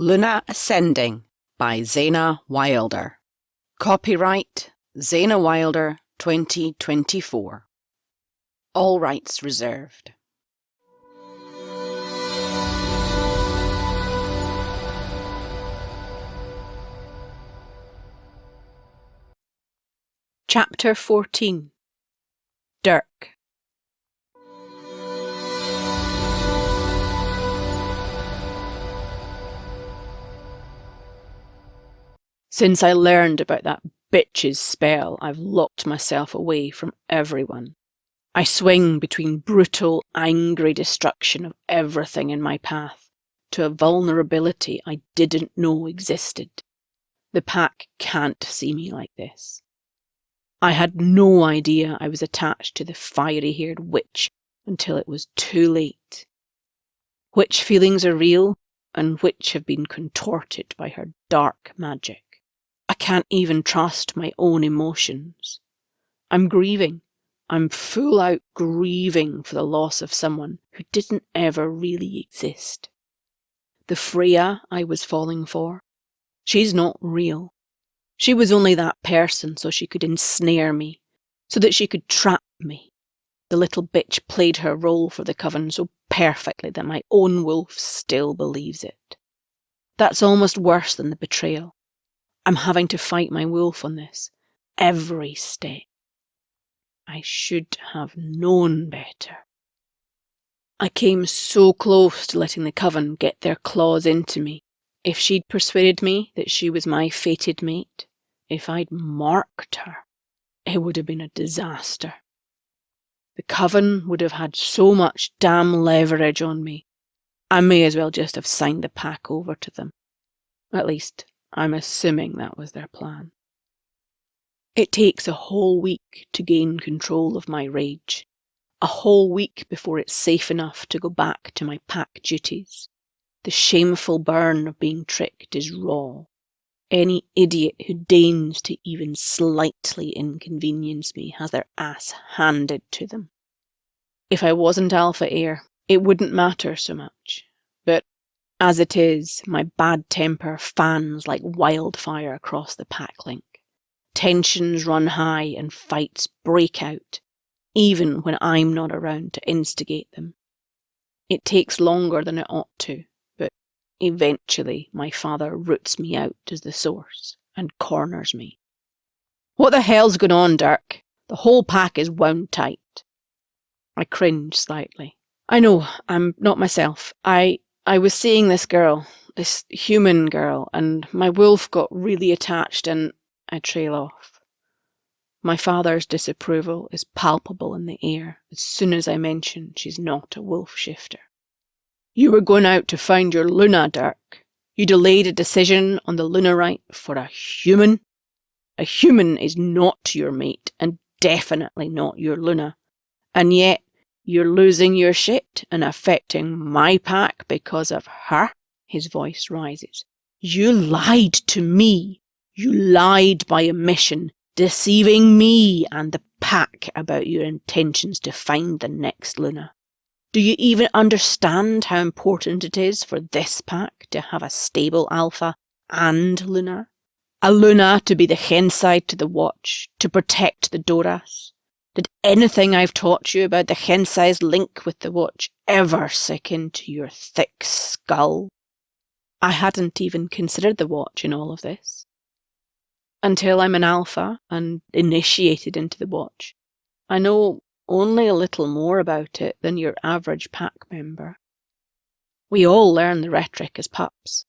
Luna Ascending by Zaina Wilder. Copyright Zaina Wilder 2024. All rights reserved. Chapter 14. Dirk. Since I learned about that bitch's spell, I've locked myself away from everyone. I swing between brutal, angry destruction of everything in my path to a vulnerability I didn't know existed. The pack can't see me like this. I had no idea I was attached to the fiery-haired witch until it was too late. Which feelings are real and which have been contorted by her dark magic. I can't even trust my own emotions. I'm grieving. I'm full out grieving for the loss of someone who didn't ever really exist. The Freya I was falling for, she's not real. She was only that person so she could ensnare me, so that she could trap me. The little bitch played her role for the coven so perfectly that my own wolf still believes it. That's almost worse than the betrayal. I'm having to fight my wolf on this, every step. I should have known better. I came so close to letting the coven get their claws into me. If she'd persuaded me that she was my fated mate, if I'd marked her, it would have been a disaster. The coven would have had so much damn leverage on me. I may as well just have signed the pack over to them. At least, I'm assuming that was their plan. It takes a whole week to gain control of my rage. A whole week before it's safe enough to go back to my pack duties. The shameful burn of being tricked is raw. Any idiot who deigns to even slightly inconvenience me has their ass handed to them. If I wasn't Alpha Heir, it wouldn't matter so much. But as it is, my bad temper fans like wildfire across the pack link. Tensions run high and fights break out, even when I'm not around to instigate them. It takes longer than it ought to, but eventually my father roots me out as the source and corners me. What the hell's going on, Dirk? The whole pack is wound tight. I cringe slightly. I know, I'm not myself. I was seeing this girl, this human girl, and my wolf got really attached and I trail off. My father's disapproval is palpable in the air as soon as I mention she's not a wolf shifter. You were going out to find your Luna, Dirk. You delayed a decision on the Luna right for a human? A human is not your mate and definitely not your Luna. And yet, you're losing your shit and affecting my pack because of her? His voice rises. You lied to me. You lied by omission, deceiving me and the pack about your intentions to find the next Luna. Do you even understand how important it is for this pack to have a stable Alpha and Luna? A Luna to be the hen side to the watch, to protect the Doras? Did anything I've taught you about the hen-sized link with the watch ever sink into your thick skull? I hadn't even considered the watch in all of this. Until I'm an Alpha and initiated into the watch, I know only a little more about it than your average pack member. We all learn the rhetoric as pups.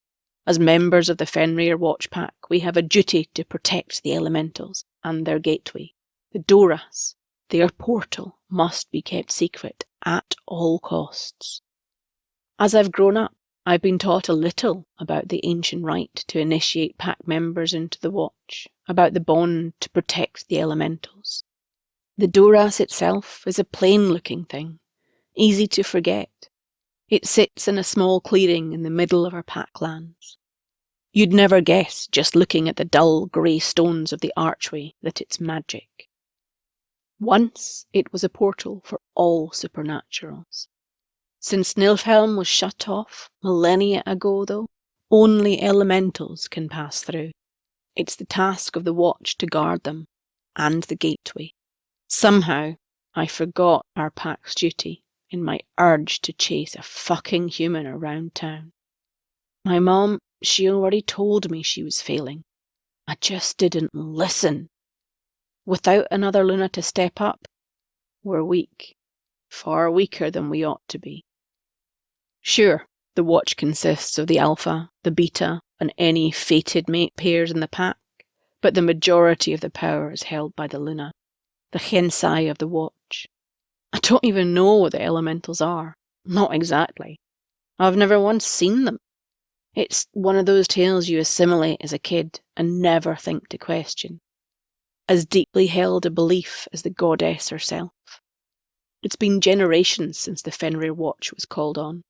As members of the Fenrir Watch Pack, we have a duty to protect the elementals and their gateway, the Doras. Their portal must be kept secret at all costs. As I've grown up, I've been taught a little about the ancient right to initiate pack members into the watch, about the bond to protect the elementals. The Doras itself is a plain-looking thing, easy to forget. It sits in a small clearing in the middle of our pack lands. You'd never guess, just looking at the dull grey stones of the archway, that it's magic. Once it was a portal for all supernaturals. Since Nilfhelm was shut off millennia ago, though, Only elementals can pass through. It's the task of the watch to guard them, and the gateway. Somehow, I forgot our pack's duty in my urge to chase a fucking human around town. My mom, she already told me she was failing. I just didn't listen. Without another Luna to step up, we're weak. Far weaker than we ought to be. Sure, the watch consists of the alpha, the beta, and any fated mate pairs in the pack, but the majority of the power is held by the Luna, the Hensai of the watch. I don't even know what the elementals are. Not exactly. I've never once seen them. It's one of those tales you assimilate as a kid and never think to question. As deeply held a belief as the goddess herself. It's been generations since the Fenrir watch was called on.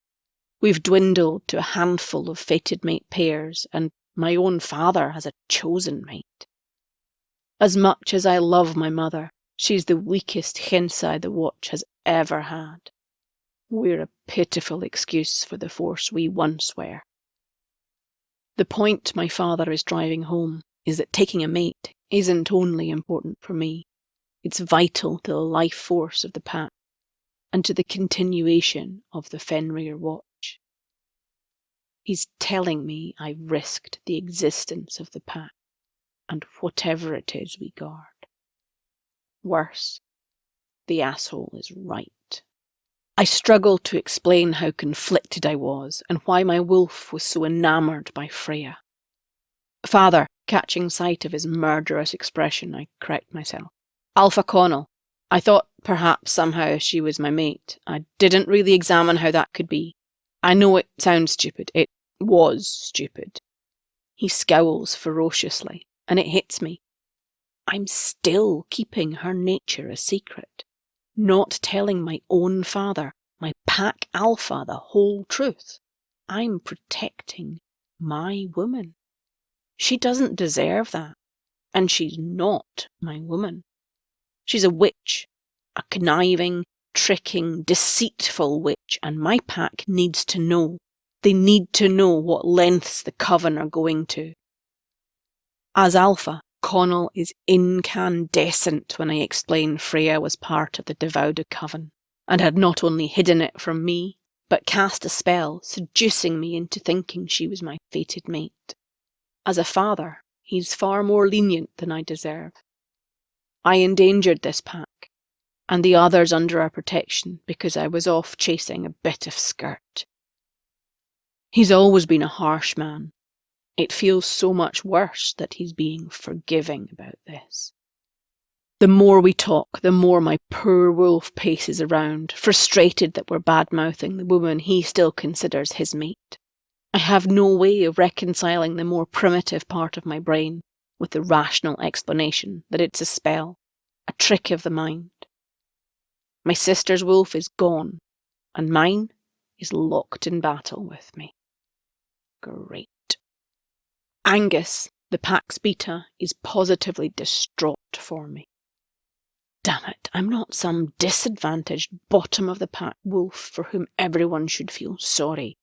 We've dwindled to a handful of fated mate pairs, and my own father has a chosen mate. As much as I love my mother, she's the weakest Hensai the watch has ever had. We're a pitiful excuse for the force we once were. The point my father is driving home is that taking a mate isn't only important for me, it's vital to the life force of the pack and to the continuation of the Fenrir watch. He's telling me I've risked the existence of the pack and whatever it is we guard. Worse, the asshole is right. I struggled to explain how conflicted I was and why my wolf was so enamoured by Freya. Father, catching sight of his murderous expression, I correct myself. Alpha Connell. I thought perhaps somehow she was my mate. I didn't really examine how that could be. I know it sounds stupid. It was stupid. He scowls ferociously, and it hits me. I'm still keeping her nature a secret. Not telling my own father, my pack alpha, the whole truth. I'm protecting my woman. She doesn't deserve that, and she's not my woman. She's a witch, a conniving, tricking, deceitful witch, and my pack needs to know. They need to know what lengths the coven are going to. As alpha, Connell is incandescent when I explain Freya was part of the Devouder coven, and had not only hidden it from me, but cast a spell, seducing me into thinking she was my fated mate. As a father, he's far more lenient than I deserve. I endangered this pack, and the others under our protection because I was off chasing a bit of skirt. He's always been a harsh man. It feels so much worse that he's being forgiving about this. The more we talk, the more my poor wolf paces around, frustrated that we're bad-mouthing the woman he still considers his mate. I have no way of reconciling the more primitive part of my brain with the rational explanation that it's a spell, a trick of the mind. My sister's wolf is gone, and mine is locked in battle with me. Great. Angus, the pack's beta, is positively distraught for me. Damn it, I'm not some disadvantaged bottom-of-the-pack wolf for whom everyone should feel sorry.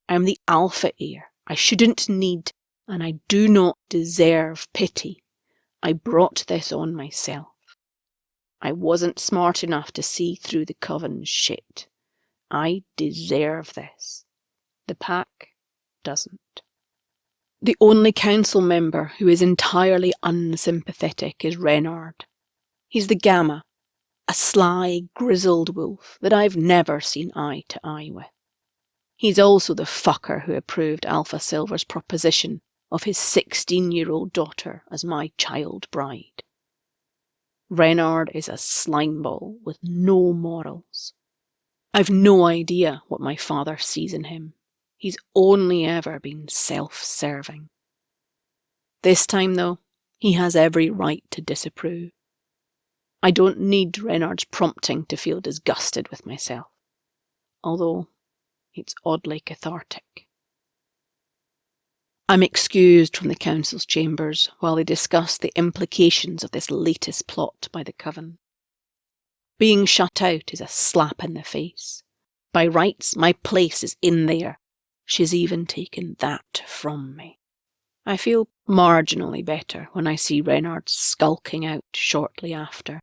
I'm the alpha heir. I shouldn't need, and I do not deserve pity. I brought this on myself. I wasn't smart enough to see through the coven's shit. I deserve this. The pack doesn't. The only council member who is entirely unsympathetic is Renard. He's the Gamma, a sly, grizzled wolf that I've never seen eye to eye with. He's also the fucker who approved Alpha Silver's proposition of his 16-year-old daughter as my child bride. Renard is a slimeball with no morals. I've no idea what my father sees in him. He's only ever been self-serving. This time, though, he has every right to disapprove. I don't need Renard's prompting to feel disgusted with myself, although it's oddly cathartic. I'm excused from the council's chambers while they discuss the implications of this latest plot by the coven. Being shut out is a slap in the face. By rights, my place is in there, she's even taken that from me. I feel marginally better when I see Reynard skulking out shortly after,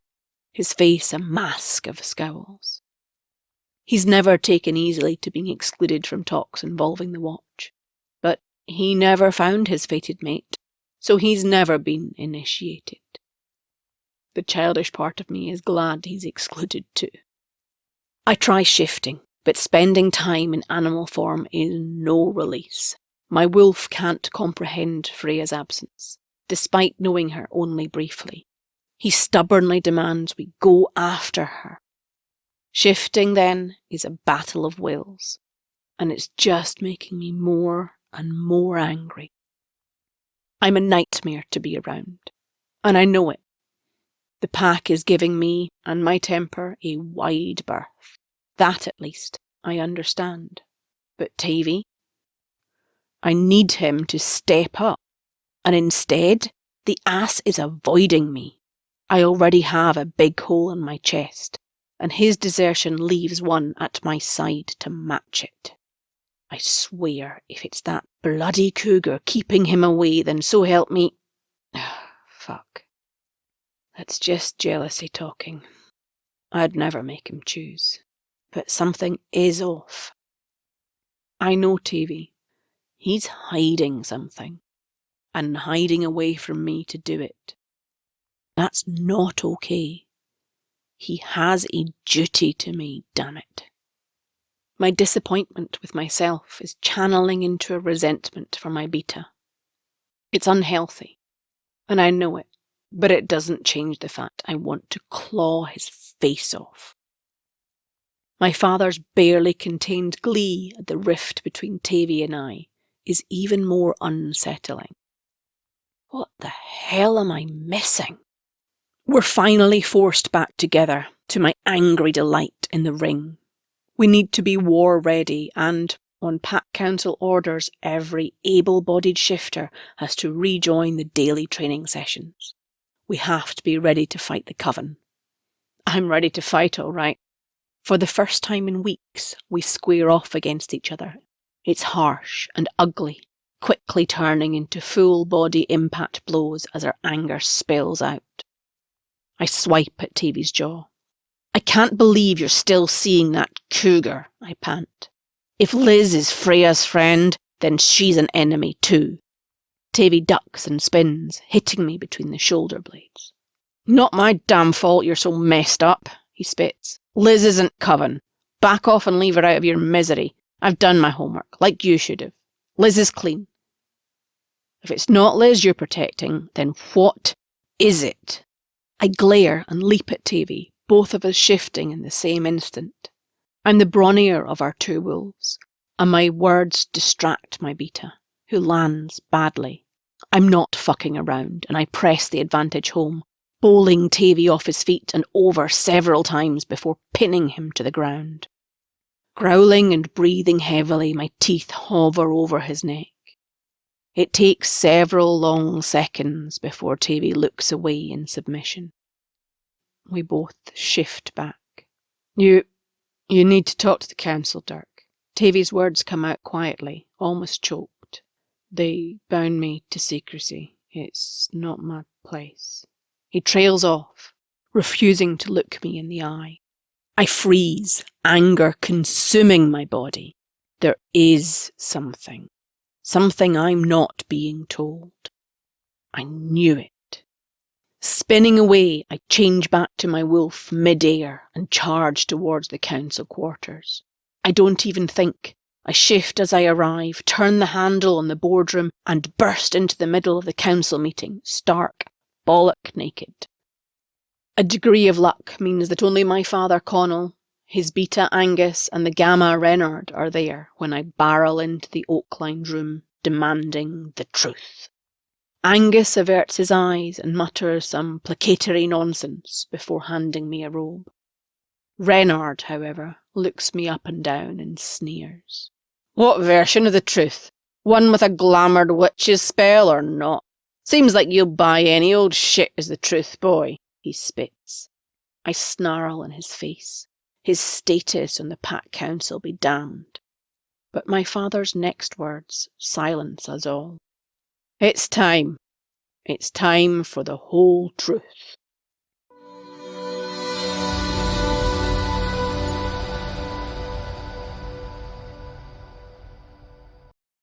his face a mask of scowls. He's never taken easily to being excluded from talks involving the watch, but he never found his fated mate, so he's never been initiated. The childish part of me is glad he's excluded too. I try shifting, but spending time in animal form is no release. My wolf can't comprehend Freya's absence, despite knowing her only briefly. He stubbornly demands we go after her. Shifting, then, is a battle of wills, and it's just making me more and more angry. I'm a nightmare to be around, and I know it. The pack is giving me and my temper a wide berth. That, at least, I understand. But Tavy? I need him to step up, and instead, the ass is avoiding me. I already have a big hole in my chest, and his desertion leaves one at my side to match it. I swear, if it's that bloody cougar keeping him away, then so help me... Fuck. That's just jealousy talking. I'd never make him choose. But something is off. I know Tavy. He's hiding something, and hiding away from me to do it. That's not okay. He has a duty to me, damn it. My disappointment with myself is channeling into a resentment for my beta. It's unhealthy, and I know it, but it doesn't change the fact I want to claw his face off. My father's barely contained glee at the rift between Tavy and I is even more unsettling. What the hell am I missing? We're finally forced back together, to my angry delight in the ring. We need to be war ready, and, on Pack Council orders, every able-bodied shifter has to rejoin the daily training sessions. We have to be ready to fight the Coven. I'm ready to fight, all right. For the first time in weeks, we square off against each other. It's harsh and ugly, quickly turning into full-body impact blows as our anger spills out. I swipe at Tavy's jaw. I can't believe you're still seeing that cougar, I pant. If Liz is Freya's friend, then she's an enemy too. Tavy ducks and spins, hitting me between the shoulder blades. Not my damn fault you're so messed up, he spits. Liz isn't Coven. Back off and leave her out of your misery. I've done my homework, like you should have. Liz is clean. If it's not Liz you're protecting, then what is it? I glare and leap at Tavy, both of us shifting in the same instant. I'm the brawnier of our two wolves, and my words distract my beta, who lands badly. I'm not fucking around, and I press the advantage home, bowling Tavy off his feet and over several times before pinning him to the ground. Growling and breathing heavily, my teeth hover over his neck. It takes several long seconds before Tavy looks away in submission. We both shift back. You need to talk to the council, Dirk. Tavy's words come out quietly, almost choked. They bound me to secrecy. It's not my place. He trails off, refusing to look me in the eye. I freeze, anger consuming my body. There is something. Something I'm not being told. I knew it. Spinning away, I change back to my wolf mid-air and charge towards the council quarters. I don't even think. I shift as I arrive, turn the handle on the boardroom, and burst into the middle of the council meeting, stark, bollock naked. A degree of luck means that only my father Connell, his beta Angus, and the gamma Reynard are there when I barrel into the oak-lined room, demanding the truth. Angus averts his eyes and mutters some placatory nonsense before handing me a robe. Reynard, however, looks me up and down and sneers. What version of the truth? One with a glamoured witch's spell or not? Seems like you'll buy any old shit as the truth, boy, he spits. I snarl in his face. His status on the Pack Council be damned. But my father's next words silence us all. It's time for the whole truth.